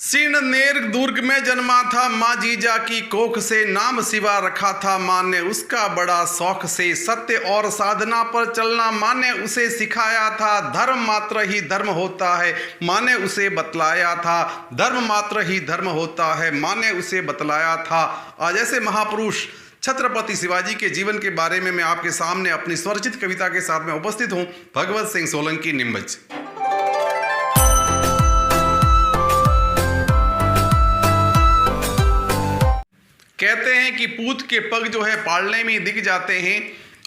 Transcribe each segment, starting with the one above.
सिणनेर दुर्ग में जन्मा था, माँ जीजा की कोख से नाम शिवा रखा था माँ ने उसका बड़ा शौक से। सत्य और साधना पर चलना माँ ने उसे सिखाया था, धर्म मात्र ही धर्म होता है माँ ने उसे बतलाया था, धर्म मात्र ही धर्म होता है माँ ने उसे बतलाया था। आज ऐसे महापुरुष छत्रपति शिवाजी के जीवन के बारे में मैं आपके सामने अपनी स्वरचित कविता के साथ में उपस्थित हूँ। भगवत सिंह सोलंकी नीमच। कहते हैं कि पूत के पग जो है पालने में दिख जाते हैं,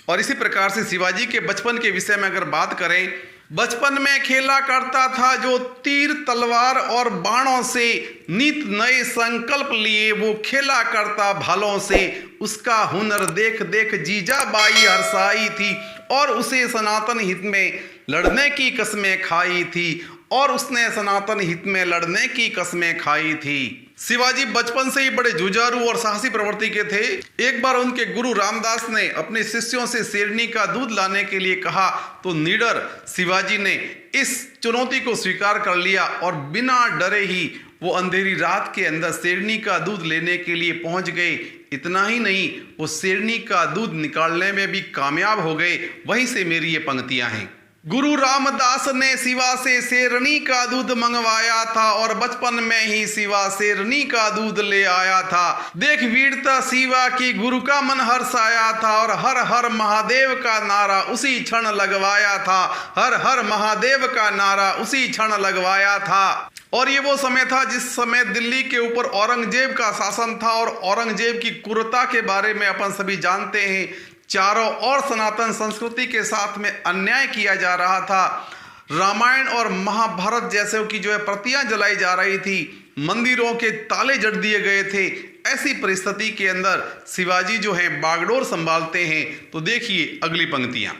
और इसी प्रकार से शिवाजी के बचपन के विषय में अगर बात करें, बचपन में खेला करता था जो तीर तलवार और बाणों से, नित नए संकल्प लिए वो खेला करता भालों से। उसका हुनर देख देख जीजाबाई हर्षाई थी और उसे सनातन हित में लड़ने की कस्में खाई थी, और उसने सनातन हित में लड़ने की कस्में खाई थी। शिवाजी बचपन से ही बड़े जुझारू और साहसी प्रवृत्ति के थे। एक बार उनके गुरु रामदास ने अपने शिष्यों से शेरनी का दूध लाने के लिए कहा तो निडर शिवाजी ने इस चुनौती को स्वीकार कर लिया और बिना डरे ही वो अंधेरी रात के अंदर शेरनी का दूध लेने के लिए पहुंच गए। इतना ही नहीं, वो शेरनी का दूध निकालने में भी कामयाब हो गए। वहीं से मेरी ये पंक्तियां हैं। गुरु रामदास ने शिवा से शेरनी का दूध मंगवाया था और बचपन में ही शिवा शेरनी का दूध ले आया था। देख वीरता शिवा की गुरु का मन हर्षाया था और हर हर महादेव का नारा उसी क्षण लगवाया था, हर हर महादेव का नारा उसी क्षण लगवाया था। और ये वो समय था जिस समय दिल्ली के ऊपर औरंगजेब का शासन था, और औरंगजेब की क्रूरता के बारे में अपन सभी जानते हैं। चारों ओर सनातन संस्कृति के साथ में अन्याय किया जा रहा था। रामायण और महाभारत जैसे की जो है प्रतियां जलाई जा रही थी, मंदिरों के ताले जड़ दिए गए थे। ऐसी परिस्थिति के अंदर शिवाजी जो है बागडोर संभालते हैं। तो देखिए अगली पंक्तियां।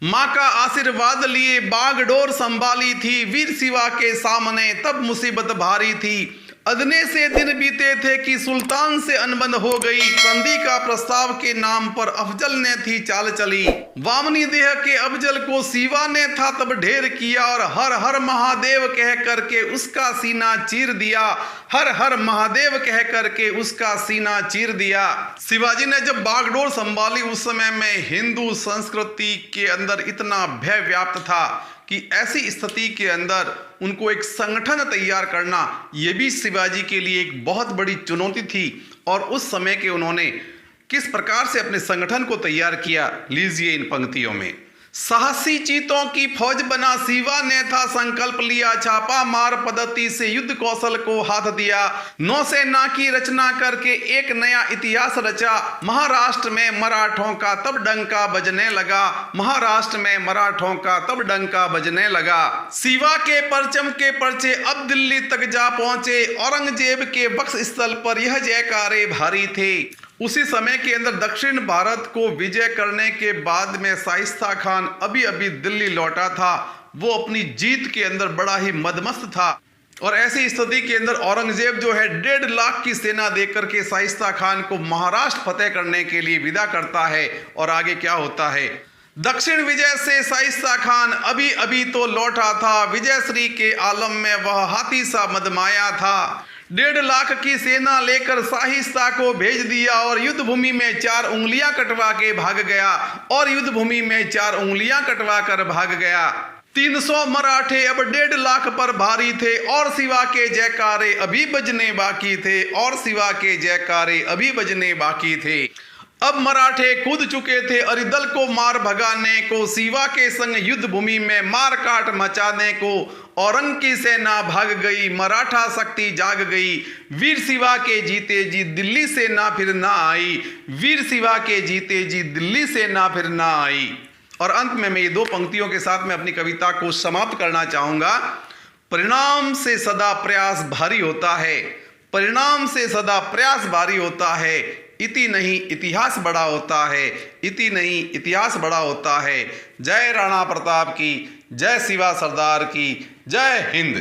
माँ का आशीर्वाद लिए बागडोर संभाली थी, वीर शिवा के सामने तब मुसीबत भारी थी। अदने से दिन बीते थे कि सुल्तान से अनबन हो गई, संधि का प्रस्ताव के नाम पर अफजल ने थी चाल चली। वामनी देह के अफजल को शिवा ने था तब ढेर किया और हर हर महादेव कह करके उसका सीना चीर दिया, हर हर महादेव कह करके उसका सीना चीर दिया। शिवाजी ने जब बागडोर संभाली उस समय में हिंदू संस्कृति के अंदर इतना भय व्याप्त था कि ऐसी स्थिति के अंदर उनको एक संगठन तैयार करना यह भी शिवाजी के लिए एक बहुत बड़ी चुनौती थी। और उस समय के उन्होंने किस प्रकार से अपने संगठन को तैयार किया, लीजिए इन पंक्तियों में। साहसी चीतों की फौज बना शिवा ने था संकल्प लिया, छापा मार पद्धति से युद्ध कौशल को हाथ दिया। नौसेना की रचना करके एक नया इतिहास रचा, महाराष्ट्र में मराठों का तब डंका बजने लगा, महाराष्ट्र में मराठों का तब डंका बजने लगा। शिवा के परचम के पर्चे अब दिल्ली तक जा पहुंचे, औरंगजेब के बक्स स्थल पर यह जयकारे भारी थे। उसी समय के अंदर दक्षिण भारत को विजय करने के बाद में शाइस्ता खान अभी अभी दिल्ली लौटा था। वो अपनी जीत के अंदर बड़ा ही मदमस्त था, और ऐसी स्थिति के अंदर औरंगजेब जो है 1.5 लाख की सेना देकर के शाइस्ता खान को महाराष्ट्र फतेह करने के लिए विदा करता है। और आगे क्या होता है। दक्षिण विजय से शाइस्ता खान अभी अभी तो लौटा था, विजयश्री के आलम में वह हाथी सा मदमाया था। 1.5 लाख की सेना लेकर शाइस्ता को भेज दिया और युद्ध भूमि में 4 उंगलियां कटवा के भाग गया, और युद्ध भूमि में 4 उंगलियां कटवा कर भाग गया। 300 मराठे अब 1.5 लाख पर भारी थे, और शिवा के जयकारे अभी बजने बाकी थे, और शिवा के जयकारे अभी बजने बाकी थे। अब मराठे कूद चुके थे अरिदल को मार भगाने को, शिवा के संग युद्ध भूमि में मार काट मचाने को। औरंग की सेना भाग गई, मराठा शक्ति जाग गई, वीर शिवा के जीते जी दिल्ली से ना फिर ना आई, वीर शिवा के जीते जी दिल्ली से ना फिर ना आई। और अंत में मैं ये 2 पंक्तियों के साथ में अपनी कविता को समाप्त करना चाहूंगा। परिणाम से सदा प्रयास भारी होता है, परिणाम से सदा प्रयास भारी होता है, इति नहीं इतिहास बड़ा होता है, इति नहीं इतिहास बड़ा होता है। जय राणा प्रताप की, जय शिवा सरदार की, जय हिंद।